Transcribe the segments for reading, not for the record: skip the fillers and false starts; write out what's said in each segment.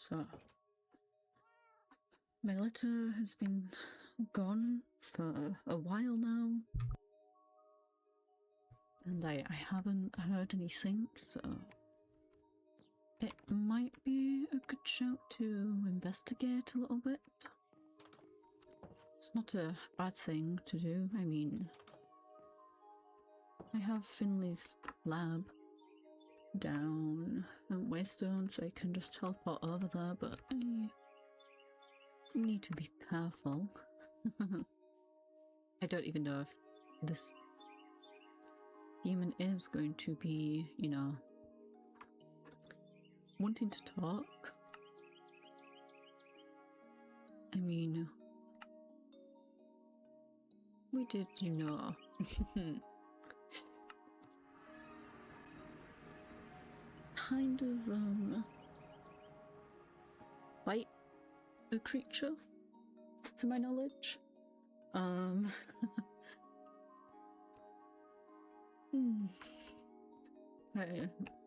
So, my letter has been gone for a while now, and I haven't heard anything, so it might be a good shout to investigate a little bit. It's not a bad thing to do. I mean, I have Finley's lab down at Waystone, so I can just teleport over there, but I need to be careful. I don't even know if this demon is going to be, you know, wanting to talk. I mean, we did, you know. Kind of, fight a creature, to my knowledge. I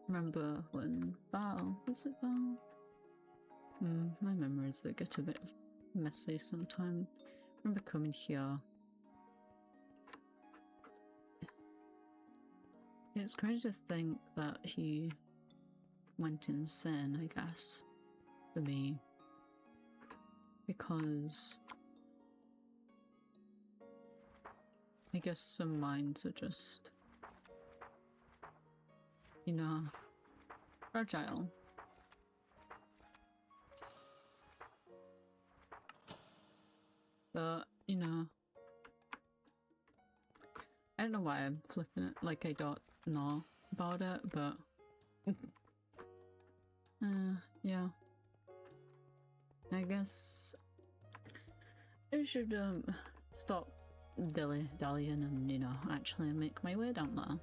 remember when Val, was it Val? My memories get a bit messy sometimes. I remember coming here. It's crazy to think that he went insane, I guess, for me. Because I guess some minds are just, you know, fragile. But, you know, I don't know why I'm flipping it like I don't know about it, but yeah. I guess I should stop dilly-dallying and, you know, actually make my way down there.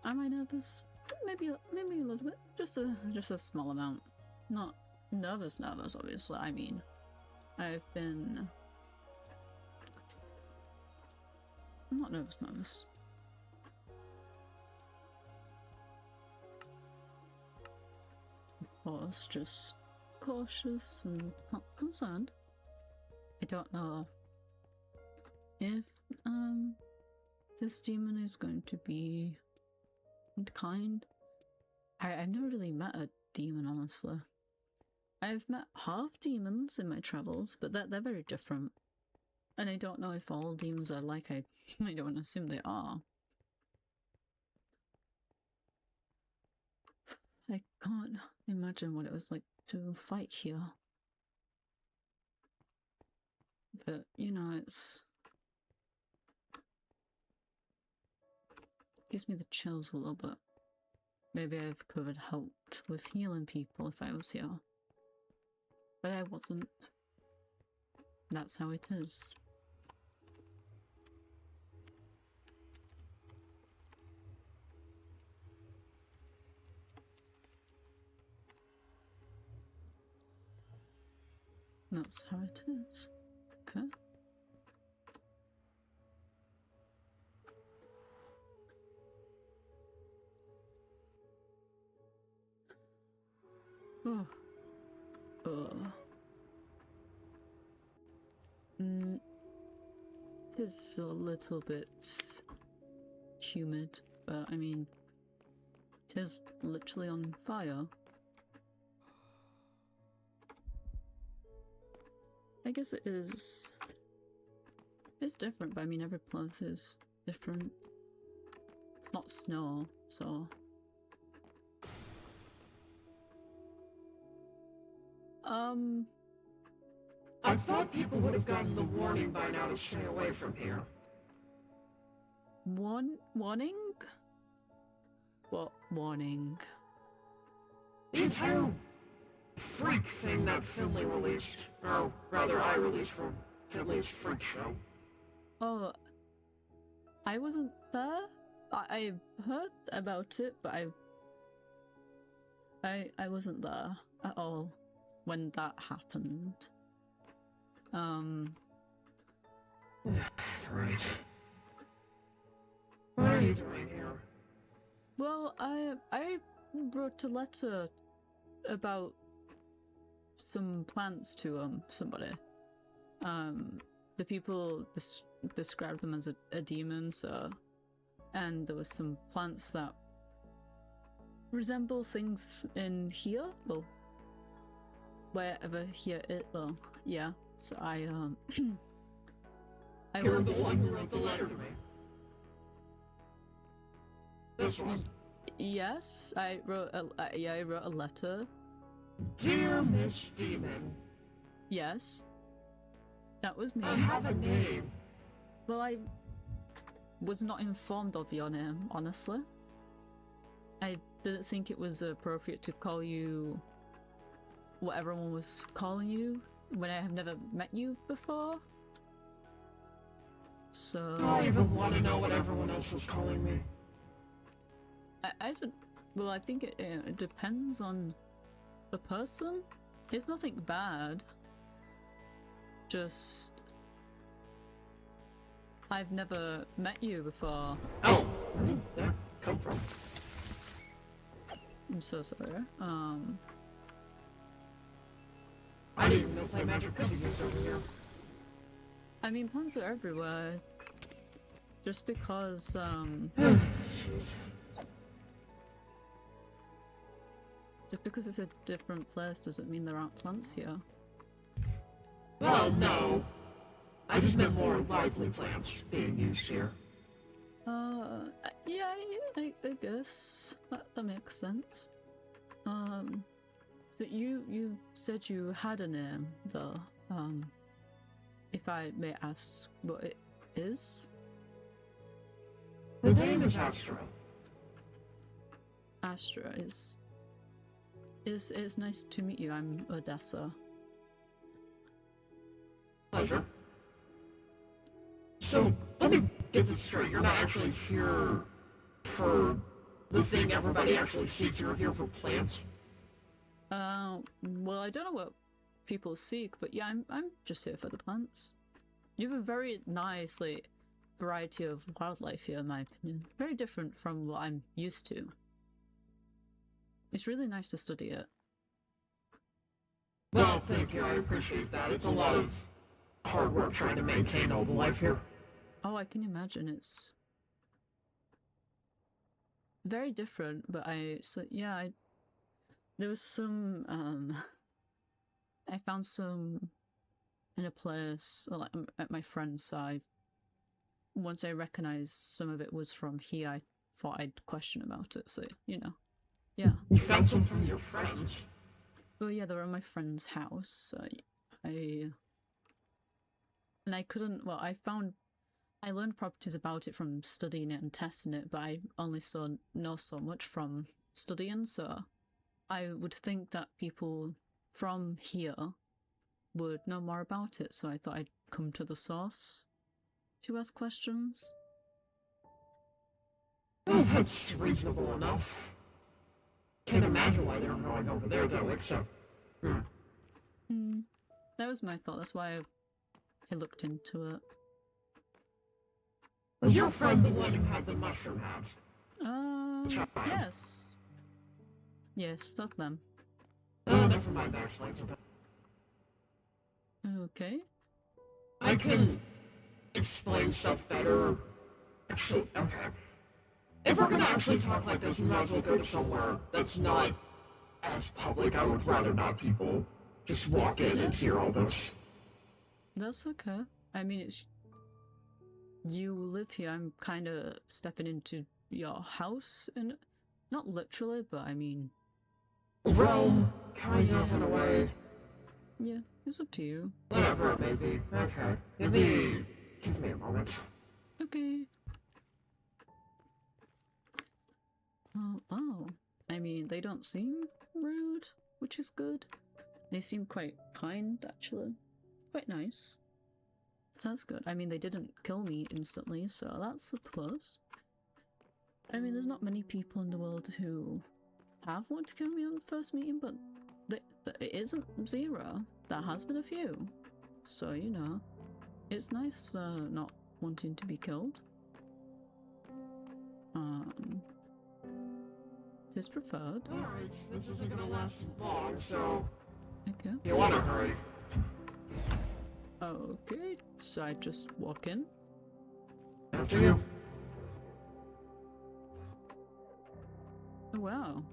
Am I nervous? Maybe a little bit. Just a small amount. Not nervous, obviously. I mean, I'm not nervous. Of course, just cautious and not concerned. I don't know if this demon is going to be kind. I've never really met a demon, honestly. I've met half demons in my travels, but they're very different. And I don't know if all demons are like I don't assume they are. I can't imagine what it was like to fight here. But, you know, it's gives me the chills a little bit. Maybe I've helped with healing people if I was here. But I wasn't. That's how it is. That's how it is. Okay. Oh. It is a little bit humid, but I mean, it is literally on fire. I guess it is. It's different, but I mean, every place is different. It's not snow, so. I thought people would have gotten the warning by now to stay away from here. Warning? What warning? The entire freak thing that Finley released. Or rather, I released from Finley's freak show. Oh, I wasn't there? I heard about it, but I wasn't there at all when that happened. Right. What are you doing here? Well, I wrote a letter about some plants to somebody. The people described them as a demon, so, and there was some plants that resemble things in here. Well, wherever here it. Well, yeah. So I You're the one who wrote the letter to me. This one. Yes, I wrote a letter. Dear Miss Demon. Yes. That was me. I have a name. Well, I was not informed of your name, honestly. I didn't think it was appropriate to call you what everyone was calling you when I have never met you before. So... Do I even want to know what everyone else is calling me? I don't... Well, I think it depends on the person. It's nothing bad. Just... I've never met you before. Oh, where did that come from? I'm so sorry. I didn't even know play magic could be used over here. I mean, plants are everywhere. Just because, Jeez. just because it's a different place doesn't mean there aren't plants here. Well, no. I just meant more lively plants being used here. Yeah, I guess that makes sense. So you said you had a name, though. If I may ask what it is? The name is Astra. Astra is... It's nice to meet you. I'm Odessa. Pleasure. So, let me get this straight. You're not actually here for the thing everybody actually seeks. You're here for plants? Well, I don't know what people seek, but yeah, I'm just here for the plants. You have a very nice, like, variety of wildlife here, in my opinion. Very different from what I'm used to. It's really nice to study it. Well, thank you. I appreciate that. It's a lot of hard work trying to maintain all the life here. Oh, I can imagine. It's very different, but there was some, I found some in a place, or like at my friend's side. Once I recognized some of it was from here, I thought I'd question about it, so, you know. Yeah. You found some from your friends? Well, yeah, they were at my friend's house, so I learned properties about it from studying it and testing it, but I only know so much from studying, so I would think that people from here would know more about it, so I thought I'd come to the source to ask questions. Well, that's reasonable enough. Can't imagine why they were going over there, though, except... That was my thought, that's why I looked into it. Was your friend the one who had the mushroom hat? Yes. Yes, that's them. Oh, never mind, that explains it. Okay. I can explain stuff better. Actually, okay. If we're gonna actually talk like this, we might as well go to somewhere that's not as public. I would rather not people just walk in and hear all this. That's okay. I mean, it's... You live here, I'm kinda stepping into your house, and not literally, but I mean... Realm, kind of, in a way. Yeah, it's up to you. Whatever it may be. Okay. Maybe... Give me a moment. Okay. Oh, I mean, they don't seem rude, which is good. They seem quite kind, actually. Quite nice. That's good. I mean, they didn't kill me instantly, so that's a plus. I mean, there's not many people in the world who have wanted to kill me on the first meeting, but it isn't zero. There has been a few. So, you know, it's nice not wanting to be killed. Taste preferred. Alright, this isn't gonna last too long, so Okay. you wanna hurry. Okay, so I just walk in. After you. Oh wow.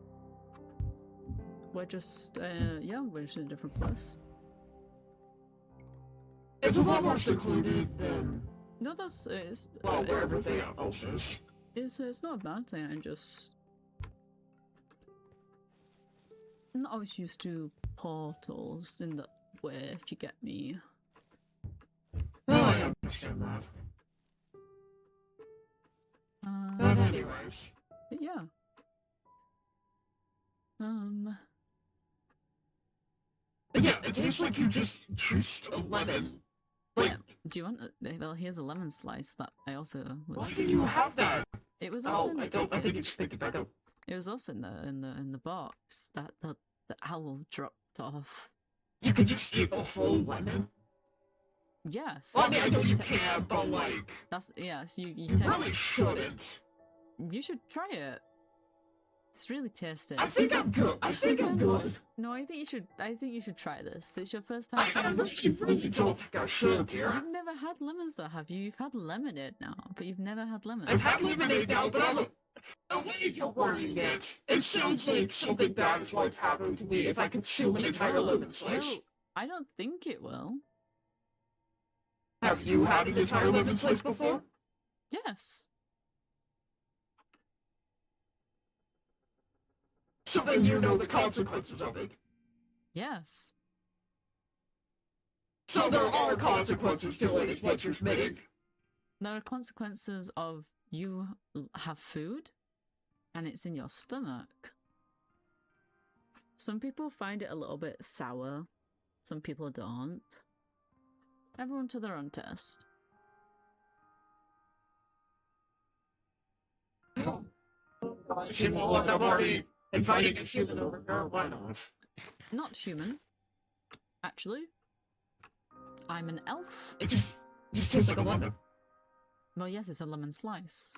We're just, yeah, we're just in a different place. It's a lot more secluded than, No, that's, it's... well, where everything else is. It's not a bad thing, I'm just... I'm not always used to portals in that way, if you get me. Well, I understand that. But anyways. Yeah. But yeah, it tastes like you just juiced a lemon. Like, Yeah. Do you want well, here's a lemon slice that I also was... why did you have that? It was also in the... I think you just picked it back up. It was also in the box that the owl dropped off. You could just eat a whole lemon? Yes. Well, I mean, I know you can, but like... That's... Yes, you You really shouldn't. You should try it. It's really tasty. I think I'm good. No, I think you should try this. It's your first time I trying... really don't think I should, dear. You've never had lemons though, have you? You've had lemonade now, but you've never had lemons. I've had lemonade now, but I'm... The way you're wording it, it sounds like something bad is going to happen to me if I consume an entire lemon slice. No, I don't think it will. Have you had an entire lemon slice before? Yes. So then you know the consequences of it. Yes. So there are consequences to it, is what you're admitting. There are consequences of you have food, and it's in your stomach. Some people find it a little bit sour. Some people don't. Everyone to their own taste. You know what, I'm already inviting a human over here, why not? Not human. Actually. I'm an elf. It just tastes like a lemon. Well, yes, it's a lemon slice.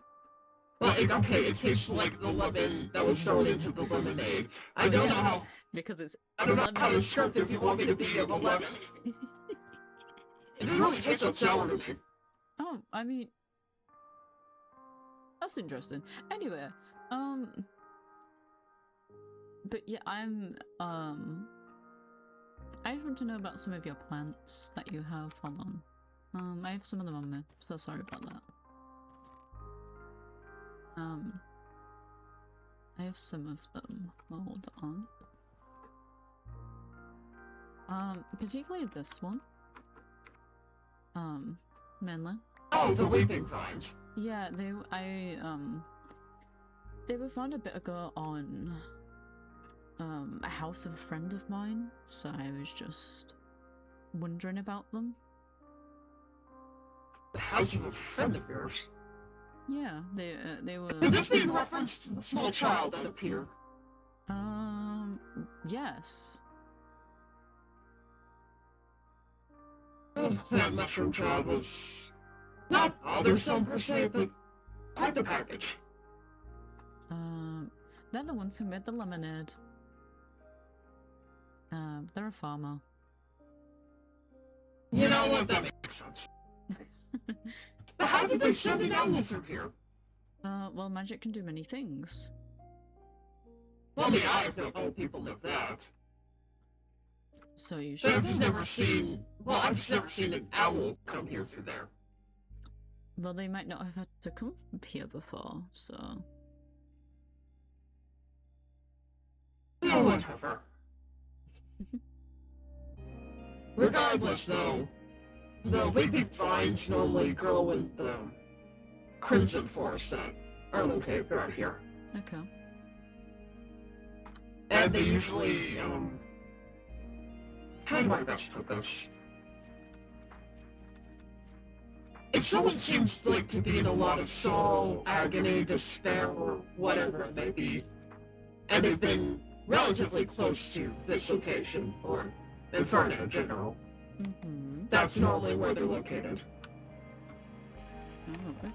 Well, okay, it tastes like the lemon that was thrown into the lemonade. I don't know how... Because it's... I don't know how descriptive you want me to be of a lemon. It doesn't really taste that sour to me. Oh, I mean... That's interesting. Anyway, but yeah, I just want to know about some of your plants that you have. Hold on. I have some of them on me, so sorry about that. I have some of them. Hold on. Particularly this one. Mainly. Oh, the weeping vines. Yeah, they were found a bit ago on a house of a friend of mine, so I was just wondering about them. The house of a friend of yours? Yeah, they were... Could this be in reference to the small child that appeared? Yes. That mushroom child was... not bothersome per se, but quite the package. They're the ones who made the lemonade. They're a farmer. You know what? That makes sense. But how did they send an owl through here? Well, magic can do many things. Well, I mean, I know old people know that. So you But should... I've just never seen... Well, I've just never seen an owl come here through there. Well, they might not have had to come here before, so... Oh, whatever. Regardless, though, the weeping vines normally grow in the crimson forests that are located around here. Okay. And they usually, how do I best put this? If someone seems like to be in a lot of sorrow, agony, despair, or whatever it may be, and they've been relatively close to this location, or Inferno in general, that's normally where they're located. Oh, okay.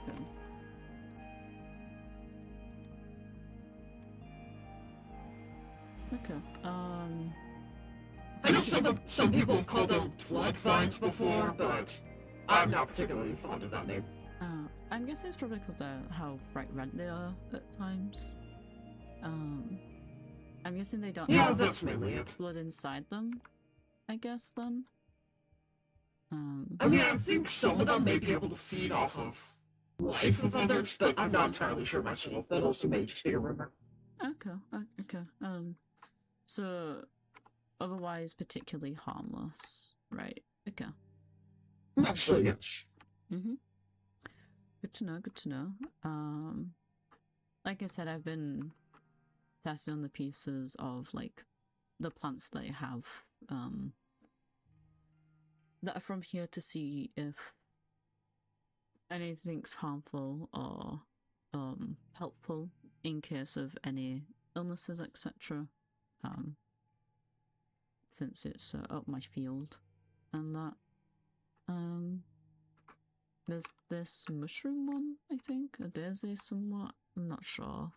Okay. I know some people have called them blood vines before, but I'm not particularly fond of that name. I'm guessing it's probably because they're how bright red they are at times. I'm guessing they don't have that's mainly it. blood inside them, I guess, then. I mean, I think some of them may be able to feed off of life of others, but I'm not entirely sure myself. That also may just be a rumor. Okay, okay. So, otherwise particularly harmless, right? Okay. Actually, yes. Mm-hmm. Good to know, good to know. Like I said, I've been testing on the pieces of, like, the plants that I have, that are from here to see if anything's harmful or, helpful in case of any illnesses, etc. Since it's up my field and that. There's this mushroom one, I think, a daisy somewhat. I'm not sure.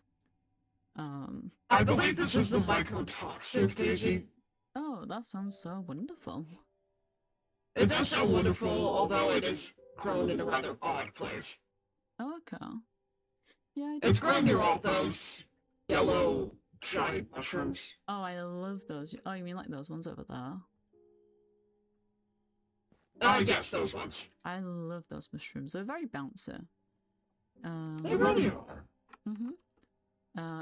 I believe this is the mycotoxic daisy. Oh, that sounds so wonderful. It does sound wonderful, although it is grown in a rather odd place. Oh, okay. Yeah, it's grown near all those yellow giant mushrooms. Oh, I love those. Oh, you mean like those ones over there? Yes, those ones. I love those mushrooms. They're very bouncy. They really are. Mm-hmm.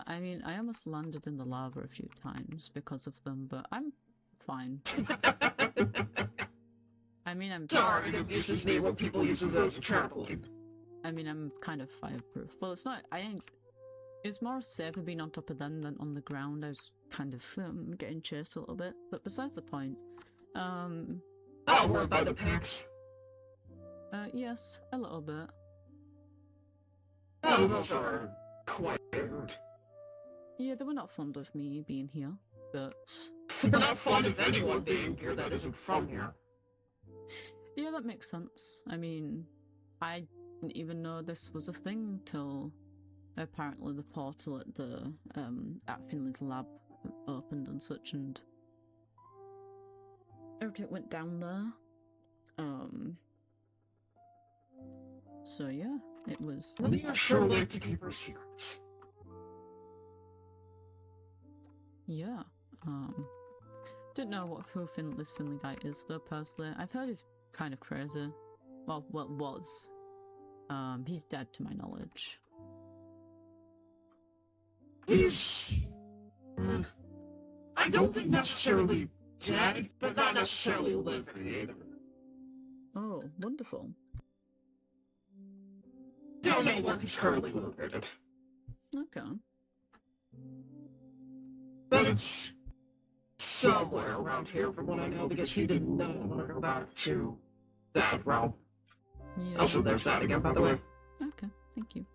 I mean, I almost landed in the lava a few times because of them, but I'm fine. I mean, I'm... Sorry, it amuses me when people use it as a trampoline. I mean, I'm kind of fireproof. Well, it's not... I think it's more safer being on top of them than on the ground. I was kind of getting chased a little bit, but besides the point. Oh, we're by the pigs. Yes, a little bit. Oh, those are quite rude. Yeah, they were not fond of me being here, but... They're not fond of anyone being here that isn't from here. Yeah, that makes sense. I mean, I didn't even know this was a thing till apparently the portal at the, at Finley's lab opened and such, and everything went down there. So yeah, it was... We are sure like to keep our secrets. Yeah, didn't know who this Finley guy is though, personally. I've heard he's kind of crazy. Well, was. He's dead to my knowledge. He's... I don't think necessarily dead, but not necessarily living either. Oh, wonderful. Don't know where he's currently located. Okay. But it's somewhere around here from what I know, because he did not want to go back to that realm. Yeah. Also, there's that again, by the way. Okay, thank you.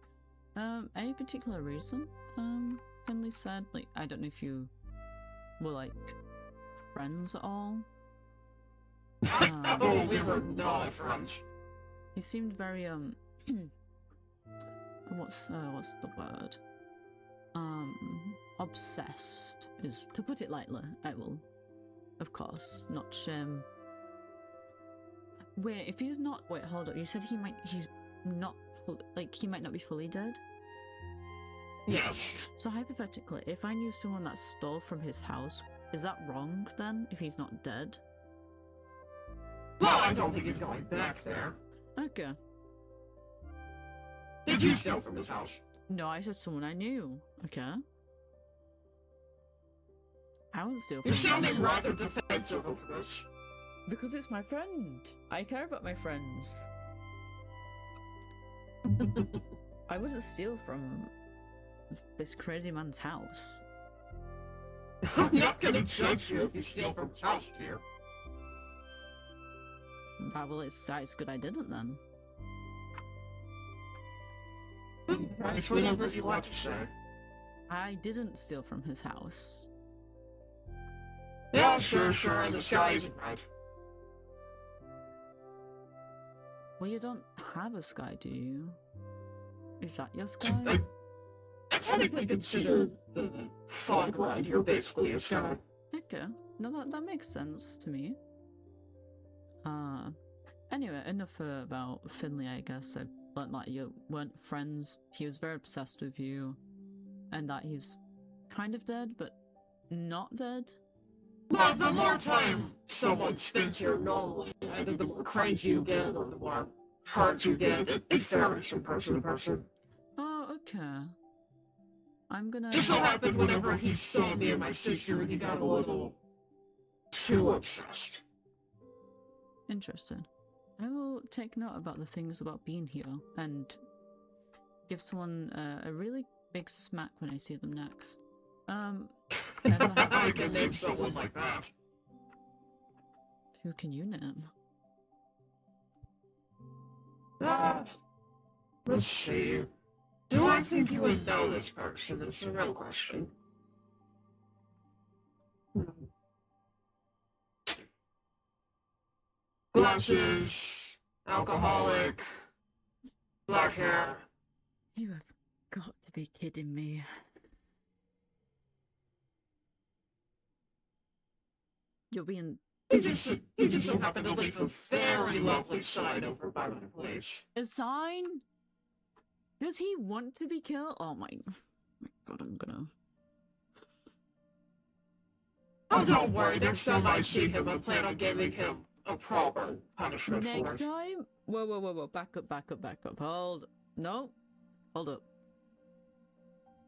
Any particular reason? Finley said, like, I don't know if you were, like, friends at all? Oh, we were not friends. He seemed very, what's the word? Obsessed is, to put it lightly. I will, of course, not shame. Wait, if he's not, wait, hold up, you said he's not, he might not be fully dead? Yes. So hypothetically, if I knew someone that stole from his house, is that wrong then, if he's not dead? Well, I don't think he's going back there. Okay. Did you steal from his house? No, I said someone I knew. Okay. I wouldn't steal from You're him. sounding rather defensive of this. Because it's my friend. I care about my friends. I wouldn't steal from this crazy man's house. I'm not gonna judge you if you steal from his house, dear. Well, it's good I didn't then. It's whatever you want to say. I didn't steal from his house. Yeah, sure, and the sky isn't red. Well, you don't have a sky, do you? Is that your sky? I technically considered the fog ride. You're basically a scout. Okay. No, that makes sense to me. Anyway, enough about Finley, I guess. I learned that you weren't friends. He was very obsessed with you. And that he's kind of dead, but not dead. Well, the more time someone spends here normally, either the more crazy you get or the more hard you get, it varies from person to person. Oh, okay. I'm gonna... Just so happened whenever he saw me and my sister, he got a little too obsessed. Interesting. I will take note about the things about being here and give someone a really big smack when I see them next. I can name someone like that. Who can you name? Let's see. Do I think you would know this person? Is a real question. Glasses, alcoholic, black hair. You have got to be kidding me. You're being... He just so happened to leave a very lovely sign over by my place. A sign? Does he want to be killed? Oh my god, I'm gonna... Oh, don't worry, next time I see him, I plan on giving him a proper punishment for it. Next time? Whoa, back up. Hold... No. Hold up.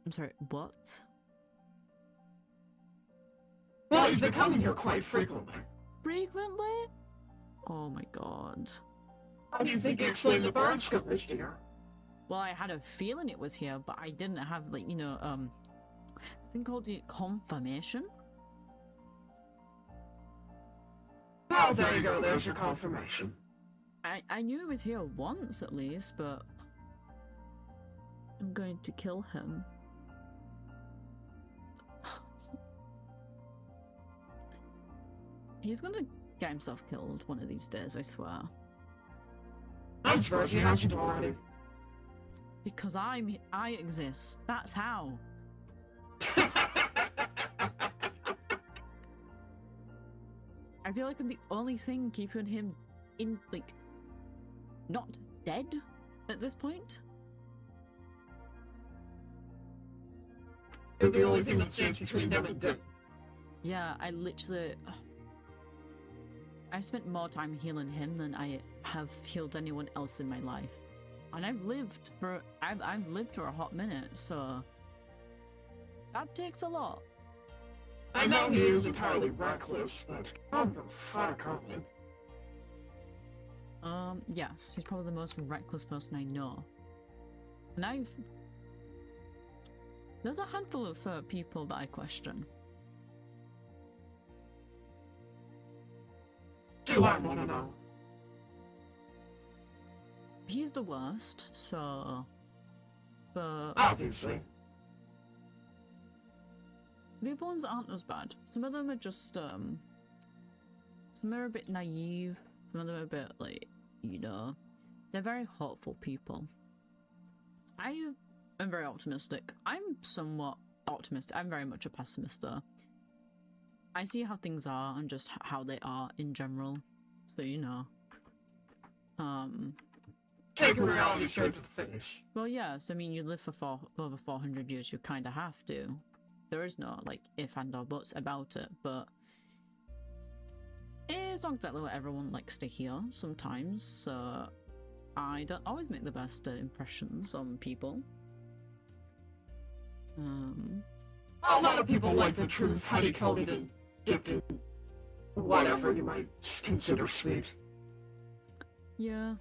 I'm sorry, what? Well, he's been coming here quite frequently. Frequently? Oh my god. How do you think you explain the bird skippers here? Well, I had a feeling it was here, but I didn't have, like, you know, a thing called the confirmation. Oh, there you go, there's your confirmation. I knew he was here once, at least, but... I'm going to kill him. He's gonna get himself killed one of these days, I swear. I'm surprised he hasn't already. Because I exist. That's how. I feel like I'm the only thing keeping him in, like, not dead at this point. You're the only thing that stands between them and death. Yeah, I literally... I spent more time healing him than I have healed anyone else in my life. And I've lived for a hot minute, so... That takes a lot. I know he is entirely reckless, but what the fuck, yes, he's probably the most reckless person I know. And there's a handful of people that I question. Do I want to know? He's the worst, so... But... Obviously. The other ones aren't as bad. Some of them are just, some are a bit naive, some of them are a bit, like, you know... They're very hopeful people. I am very optimistic. I'm somewhat optimistic. I'm very much a pessimist, though. I see how things are and just how they are in general. So, you know. Take reality straight to the face. Well, yes, I mean, you live for over 400 years, you kind of have to. There is no, like, if and or buts about it, but... It's not exactly what everyone likes to hear sometimes, so... I don't always make the best impressions on people. A lot of people like the truth, honey-coated and dipped in whatever you might consider sweet. Yeah.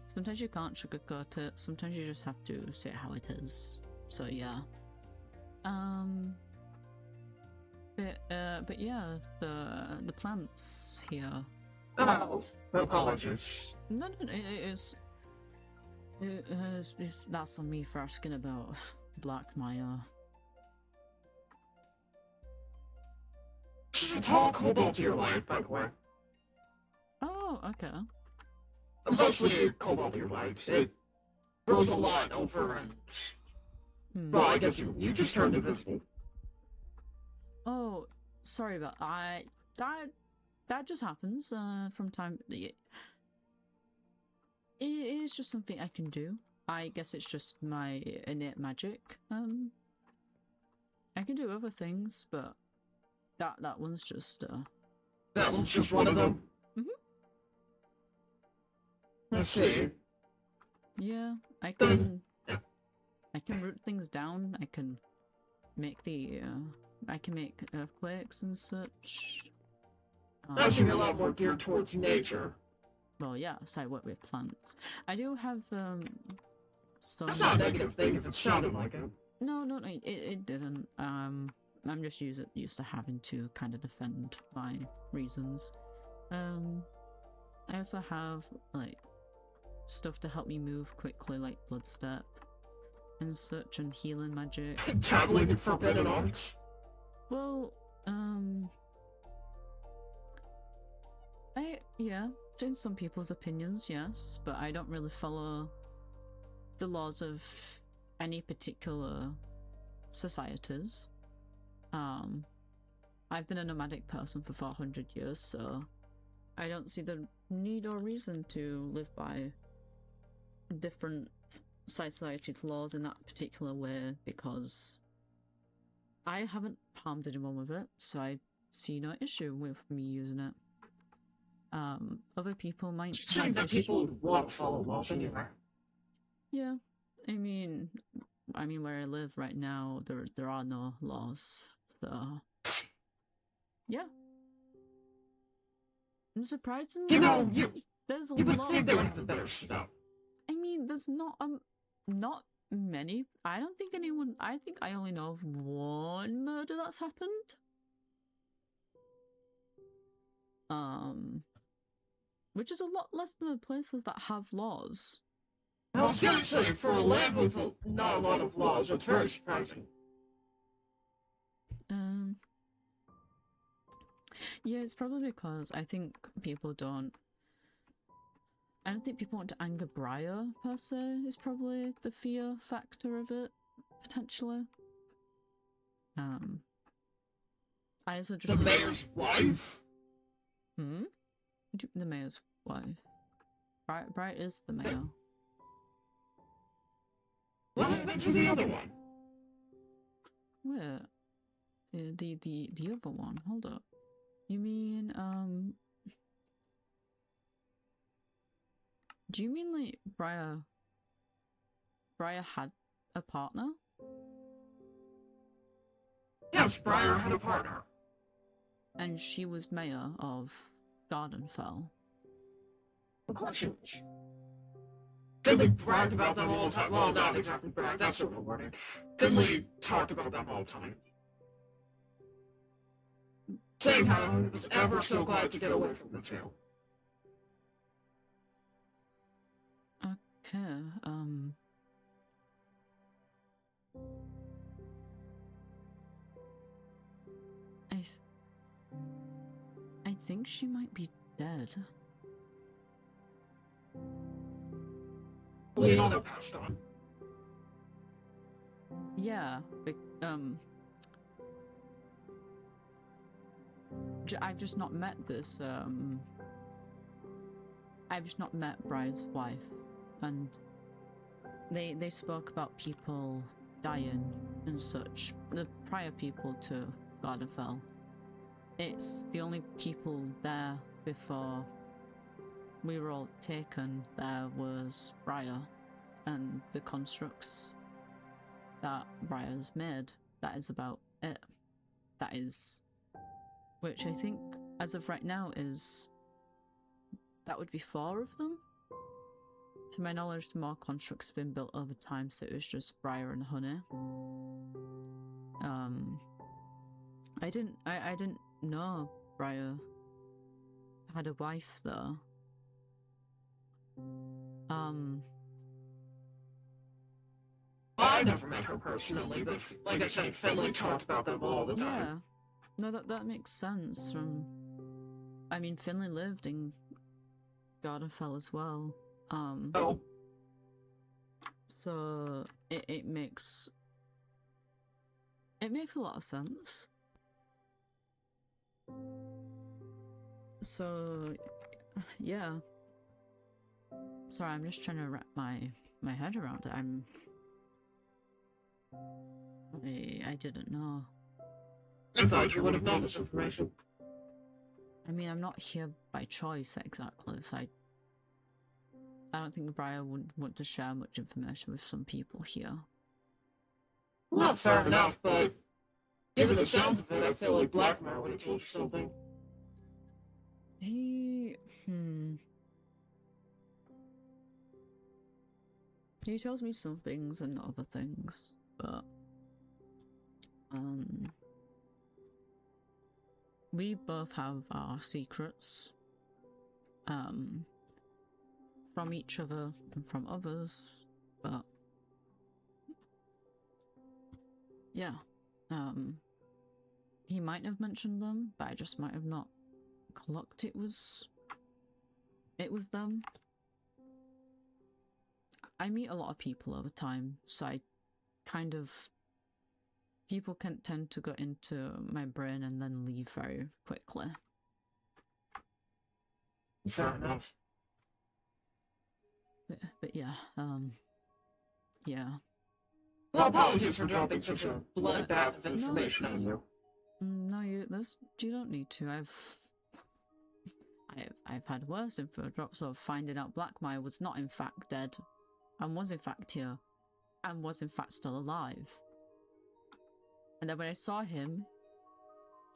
Sometimes you can't sugarcoat it, sometimes you just have to say it how it is. So yeah. But yeah, the plants here. Oh, apologies. No, that's on me for asking about Black Maya. This is a tall cobalt-ear light, by the way. Oh, okay. Mostly cobalt-ear light. It grows a lot over Well, I guess you just turned invisible. Oh, sorry about that just happens from time. It is just something I can do. I guess it's just my innate magic. I can do other things, but that one's just That one's just one of them. Let's see. Yeah, I can root things down. I can make earthquakes and such. That seems a lot more geared towards nature. Well, yeah, so I work with plants. I do have some. That's not a negative thing if it sounded like it. No, it didn't. I'm just used to having to kind of defend my reasons. I also have like stuff to help me move quickly, like blood step and such, and healing magic. Dabbling in forbidden arts. Well, yeah, in some people's opinions, yes, but I don't really follow the laws of any particular societies. I've been a nomadic person for 400 years, so I don't see the need or reason to live by different society's laws in that particular way, because I haven't harmed anyone with it, so I see no issue with me using it. Other people might Saying that people won't follow laws anyway. Yeah, I mean where I live right now, there are no laws, so yeah. I'm surprised. You know, there's a you would lot. think they would have the better stuff. I mean, there's not many. I don't think anyone. I think I only know of one murder that's happened. Which is a lot less than the places that have laws. I was gonna say, for a land with not a lot of laws, it's very surprising. Yeah, it's probably because I think people don't. I don't think people want to anger Briar, per se, is probably the fear factor of it, potentially. I also just The mayor's wife? The mayor's wife. Briar is the mayor. What happened to the other one? Where? The other one, hold up. You mean, do you mean, like, Briar had a partner? Yes, Briar had a partner. And she was mayor of Gardenfell. Of course she was. Finley bragged about them all the time. Well, not exactly brag, that's sort of wording. Finley talked about them all the time. Saying how he was ever so glad to get away from the two. Okay, I think she might be dead. We all know passed on. Yeah, I've just not met this, I've just not met Briar's wife, and they spoke about people dying and such, the prior people to Gardenfell. It's the only people there before we were all taken there was Briar and the constructs that Briar's made. That is about it. That is, which I think as of right now that would be 4 of them. To my knowledge, more constructs have been built over time, so it was just Briar and Honey. I didn't know Briar had a wife though. I never met her personally, but like I said, Finley talked about them all the time. Yeah. No, that makes sense from... I mean, Finley lived in Gardenfell as well. Oh. So, it makes It makes a lot of sense. So, yeah. Sorry, I'm just trying to wrap my head around it. I didn't know. I thought you would have known this information. I mean, I'm not here by choice exactly, so I don't think Brian would want to share much information with some people here. Well, fair enough, but given the sounds of it, I feel like Blackmore would have told you something. He tells me some things and other things, but we both have our secrets from each other and from others, but yeah, he might have mentioned them, but I just might have not clocked it was them. I meet a lot of people over time, so I kind of... People can tend to go into my brain and then leave very quickly. Fair enough. But yeah, yeah. Well, apologies for dropping such a bloodbath of information on you. No, you don't need to. I've had worse info drops of finding out Blackmire was not in fact dead, and was in fact here, and was in fact still alive. And then when I saw him,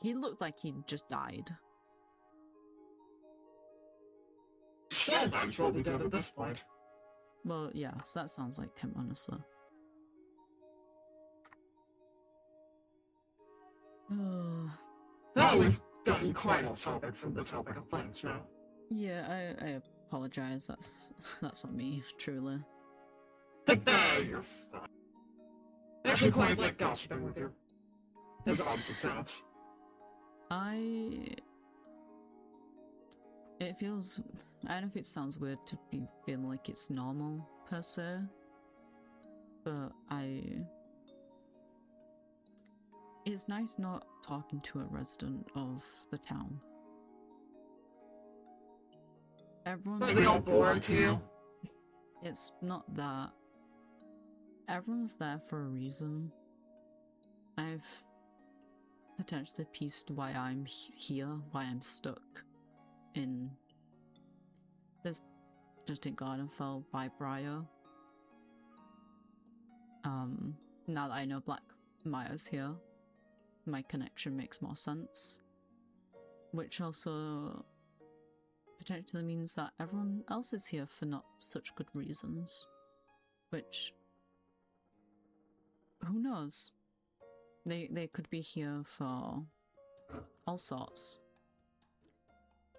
he looked like he'd just died. So might as well be dead at this point. Well, yes, that sounds like him, honestly. Now we've gotten quite off topic from the topic of plants now. Yeah, I apologize. That's on me, truly. You're fine. Actually quite like gossiping with you. As odd as it sounds. It feels... I don't know if it sounds weird to be feeling like it's normal, per se. But it's nice not talking to a resident of the town. Is it all boring to you? It's not that. Everyone's there for a reason. I've potentially pieced why I'm here, why I'm stuck in this, just in Gardenfell by Briar. Now that I know Blackmire's here, my connection makes more sense. Which also potentially means that everyone else is here for not such good reasons. Which, who knows? They could be here for all sorts.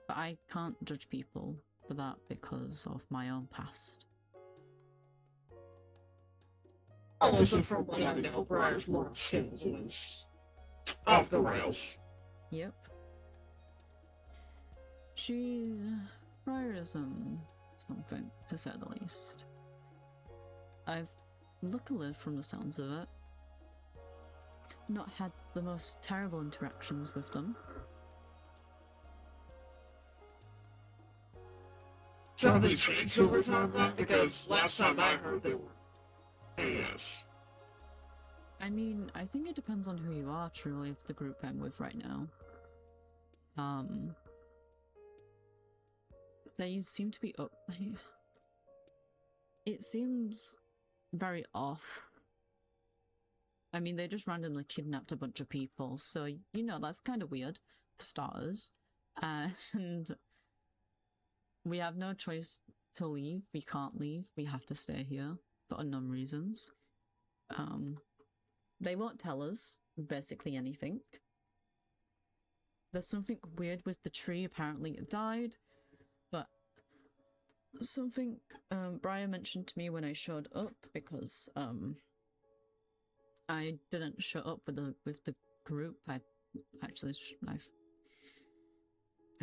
But I can't judge people for that because of my own past. Also, from what I know, Briar's moral skills is off the rails. Yep. Briar is something, to say the least. I've, luckily from the sounds of it, not had the most terrible interactions with them. So have they changed over time then? Because last time I heard they were yes. I mean, I think it depends on who you are, truly, of the group I'm with right now. They seem to be up. It seems very off. I mean, they just randomly kidnapped a bunch of people, so, you know, that's kind of weird, for starters. And we have no choice to leave. We can't leave. We have to stay here for unknown reasons. They won't tell us basically anything. There's something weird with the tree. Apparently it died, but something Brian mentioned to me when I showed up, because I didn't show up with the group. I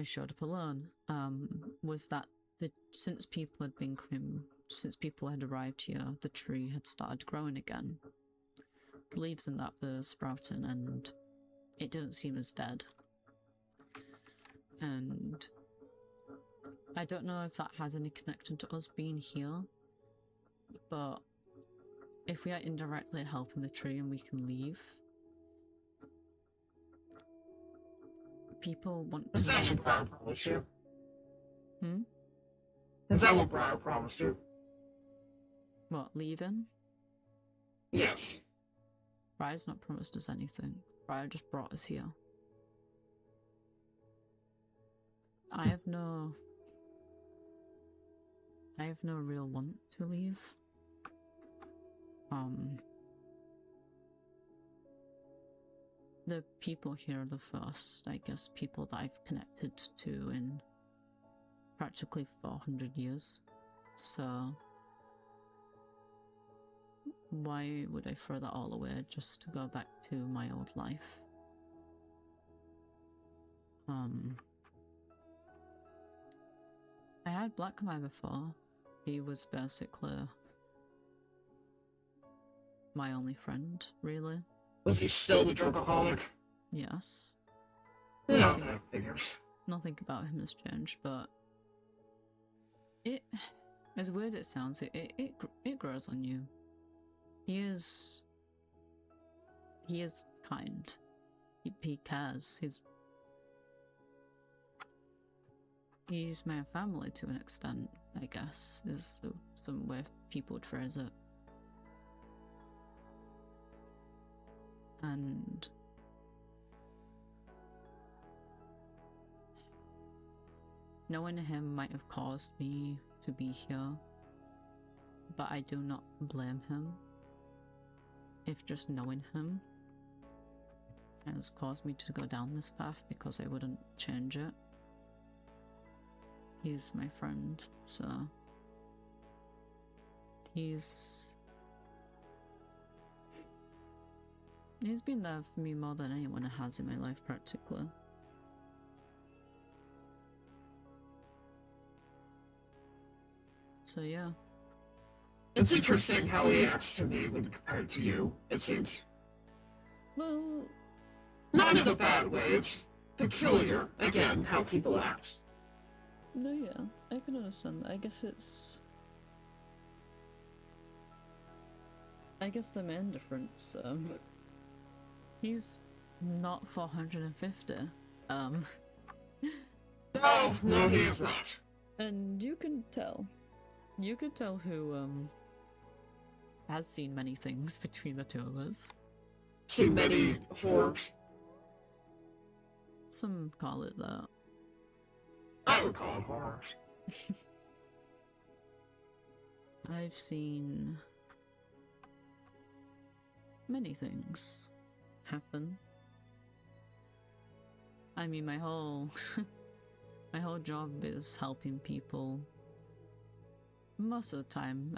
showed up alone. Was that since people had arrived here, the tree had started growing again. the leaves in that were sprouting and it didn't seem as dead. And I don't know if that has any connection to us being here, but if we are indirectly helping the tree and we can leave, people want to Is that leave. what Briar promised you? Hmm? Is that what Briar promised you? What, leaving? Yes. Briar's not promised us anything. Briar just brought us here. I have no real want to leave. The people here are the first, I guess, people that I've connected to in practically 400 years. So why would I throw that all away just to go back to my old life? I had Blackmire before. He was basically my only friend, really. Was he still the drunkaholic? Yes. Yeah, that figures. Nothing about him has changed, but it, as weird as it sounds, it grows on you. He is kind. He cares. He's my family to an extent, I guess, is some way people would phrase it. And knowing him might have caused me to be here, but I do not blame him. If just knowing him has caused me to go down this path, because I wouldn't change it. He's my friend, so he's been there for me more than anyone has in my life, practically. So yeah. It's interesting how he acts to me when compared to you, it seems. Well, not in a bad way, it's peculiar, again, how people act. No, yeah, I can understand that. I guess the main difference, he's not 450. No, he is not. And you can tell who, has seen many things between the two of us. Too many horrors. Some call it that. I would call it horrors. I've seen many things happen. I mean, my whole job is helping people most of the time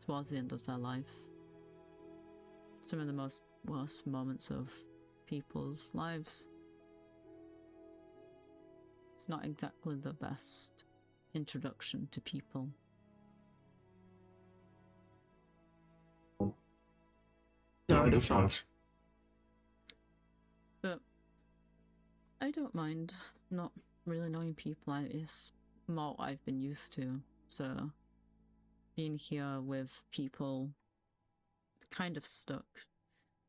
towards the end of their life. Some of the worst moments of people's lives. It's not exactly the best introduction to people. No, it is not. But I don't mind not really knowing people. It's more what I've been used to. So being here with people kind of stuck.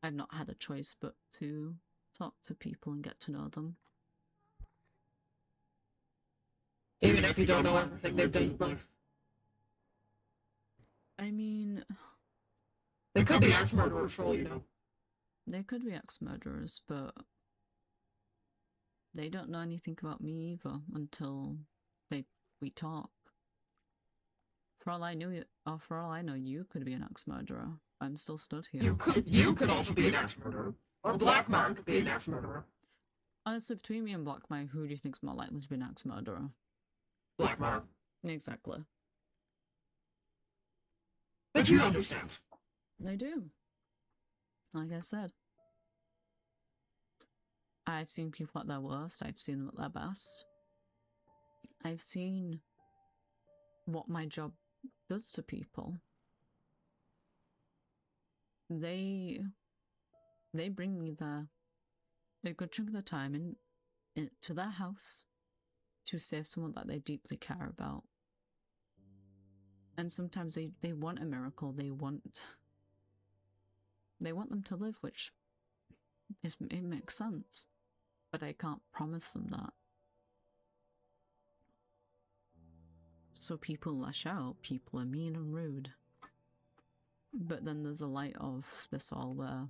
I've not had a choice but to talk to people and get to know them. Even if you don't know everything they've done in life. I mean, they could be ex-murderers for all you know. They could be ex-murderers, but they don't know anything about me either until we talk. For all I know, you could be an ex-murderer. I'm still stood here. You could also be an ex-murderer. Or Blackmire could be an ex-murderer. Honestly, between me and Blackmire, who do you think's more likely to be an ex-murderer? Blackmire. Exactly. But you understand. I do. Like I said. I've seen people at their worst, I've seen them at their best. I've seen what my job does to people. They they bring me there a good chunk of the time in to their house to save someone that they deeply care about. And sometimes they want a miracle. They want them to live, which it makes sense. But I can't promise them that. So people lash out, people are mean and rude. But then there's a light of this all where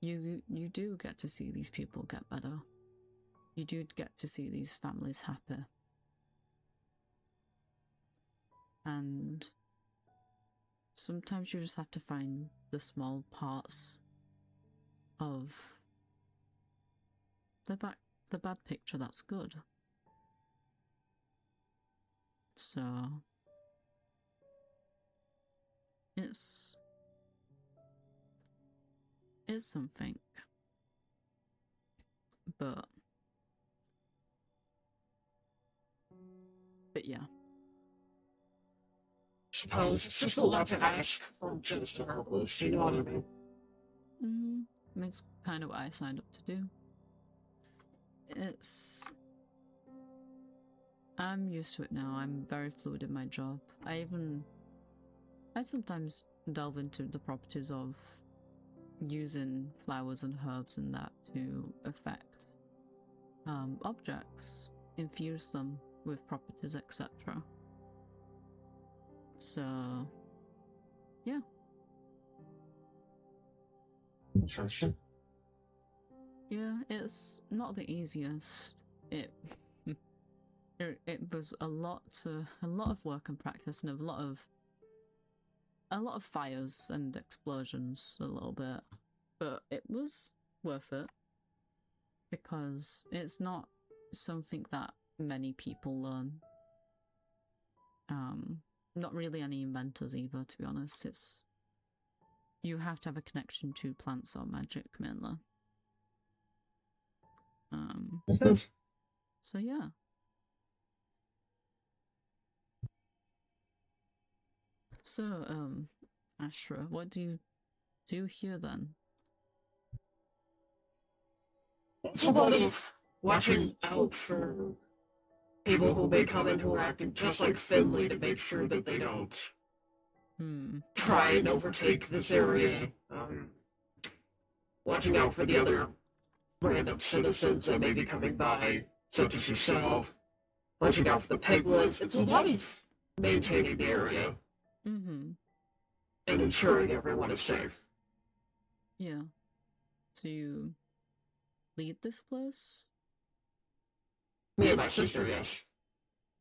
you do get to see these people get better. You do get to see these families happy. And sometimes you just have to find the small parts of the bad picture that's good. So it's something, but yeah. Suppose it's just a lot to ask from just a herbalist, you know what I mean? It's kind of what I signed up to do. I'm used to it now. I'm very fluid in my job. I sometimes delve into the properties of using flowers and herbs and that to affect objects, infuse them with properties, etc. So, yeah. Interesting. Yeah, it's not the easiest. It was a lot of work and practice, and a lot of fires and explosions a little bit, but it was worth it because it's not something that many people learn. Not really any inventors either, to be honest. You have to have a connection to plants or magic mainly. So yeah. So, Ashra, what do you do here then? It's a lot of watching out for people who may come in who are acting just like Finley to make sure that they don't try and overtake this area. Watching out for the other random citizens that may be coming by, such as yourself. Watching out for the piglets. It's a lot of maintaining the area. And ensuring everyone is safe. Yeah. So you lead this place? Me and my sister, yes.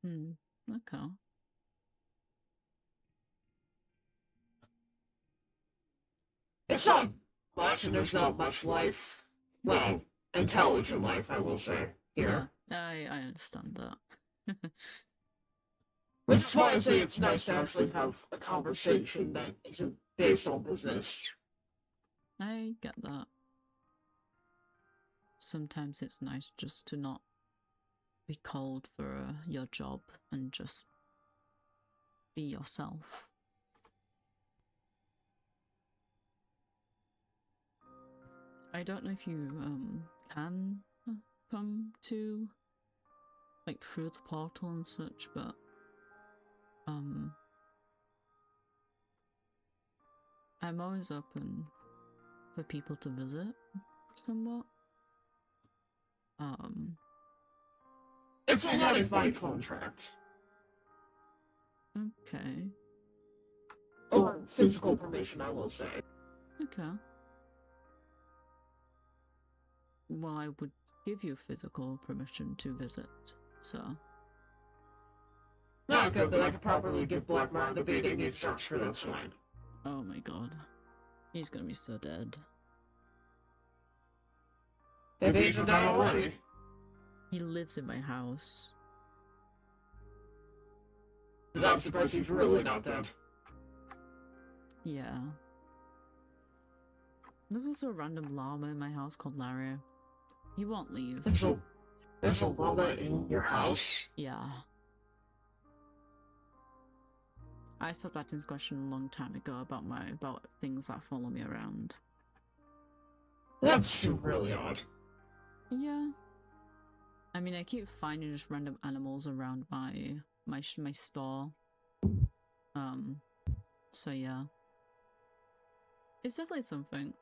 Okay. It's not much, and there's not much life. Well, intelligent life, I will say, here. Yeah, I understand that. Which is why I say it's nice to actually have a conversation that isn't based on business. I get that. Sometimes it's nice just to not be called for your job and just be yourself. I don't know if you can come to like through the portal and such, but I'm always open for people to visit somewhat. It's a lot of my contract. Okay. Or physical permission, I will say. Okay. Well, I would give you physical permission to visit, so... Not good that I could properly give Blackmire the beating he deserves for that sign. Oh my god. He's gonna be so dead. Maybe he's dead already. He lives in my house. I'm surprised he's really not dead. Yeah. There's also a random llama in my house called Larry. He won't leave. There's a llama in your house? Yeah. I stopped asking this question a long time ago about things that follow me around. That's really odd. Yeah. I mean, I keep finding just random animals around my store. So yeah. It's definitely something.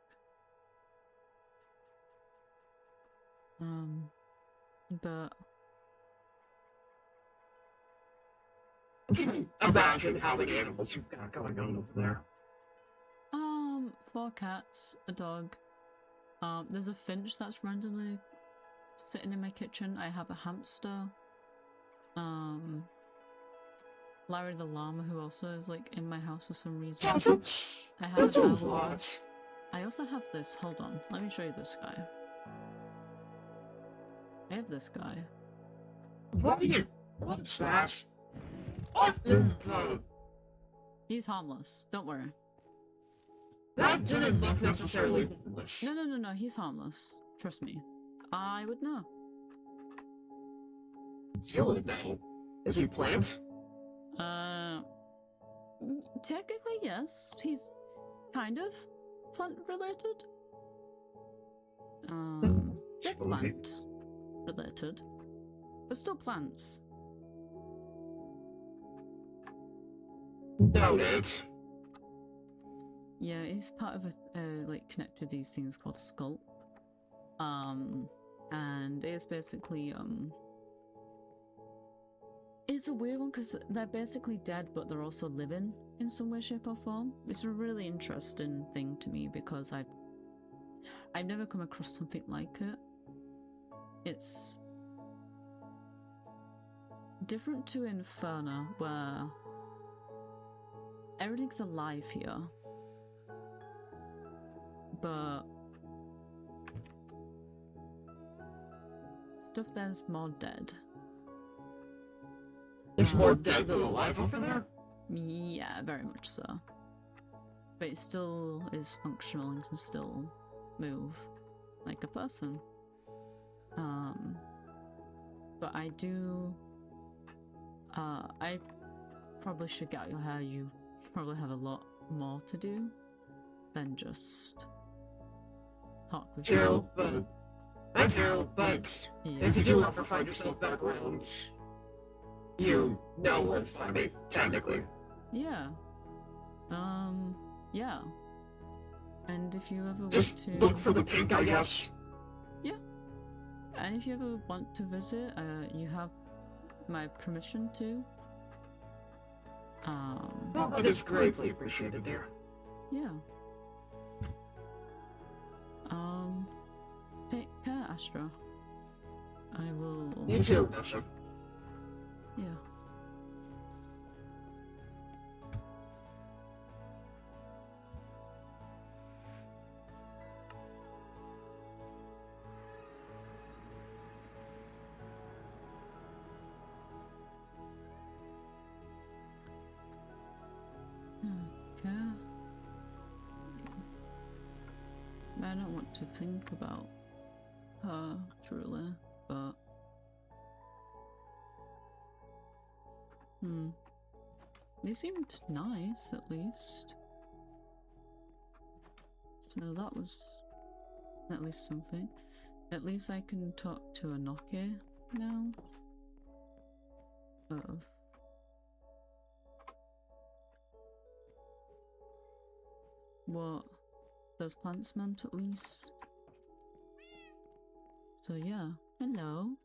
But Imagine how many animals you've got going on over there. 4 cats, a dog. There's a finch that's randomly sitting in my kitchen. I have a hamster. Larry the llama, who also is like in my house for some reason. Yeah, I have that's a an owl. lot. I also have this. Hold on, let me show you this guy. I have this guy. What's that? What in the... He's harmless. Don't worry. That didn't look necessarily harmless. No. He's harmless. Trust me. I would know. You would know. Is he plant? Technically, yes. He's kind of plant related. They're plant related, but still plants. Noted. Yeah, he's part of a like connected to these things called Skull. And it's basically it's a weird one because they're basically dead, but they're also living in some way, shape, or form. It's a really interesting thing to me because I've never come across something like it. It's different to Inferno, where everything's alive here, but stuff there's more dead. There's more dead than alive over there? Yeah, very much so. But it still is functional and can still move like a person. But I do... I probably should get out your hair. You probably have a lot more to do than just talk with you. But... I do, but... Yeah. If you do ever find yourself back around... You know where to find me, technically. Yeah. Yeah. And if you ever Just want to... look for the pink, I guess. Yeah. And if you ever want to visit, you have my permission to. Well, that is greatly appreciated, dear. Yeah. Take care, Astra. I will... You too, Nessa. Yeah. Okay. I don't want to think about her, truly, but... They seemed nice, at least. So that was at least something. At least I can talk to Anoke now. Of what those plants meant, at least. So yeah. Hello.